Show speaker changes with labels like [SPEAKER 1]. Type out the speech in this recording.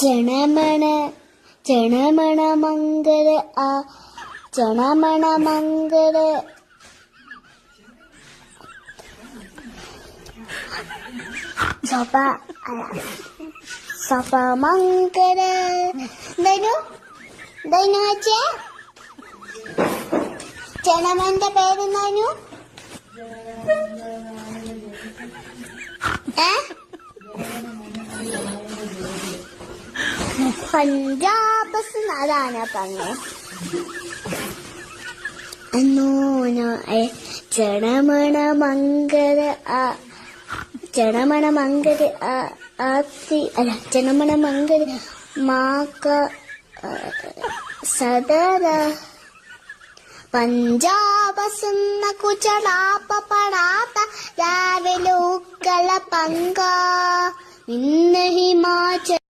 [SPEAKER 1] ജനമണ ജനമണ മംഗള ആ ജനമണ മംഗള സഭ സഭ മംഗള ദൈനു ദൈനു വെച്ചേ ജനമന്റെ പേരെന്താനു പഞ്ചാബ് അതാണ് പറഞ്ഞു ജനമണ മംഗള ജനമണ മംഗള ആത്തി അല്ല ജനമണ മംഗള മാക സദര പഞ്ചാബ് സുന്ന കുചലാപ്പ പടാത്ത രാവിലെ ഉക്കല പങ്ക ഇന്ന് ഹിമാചൽ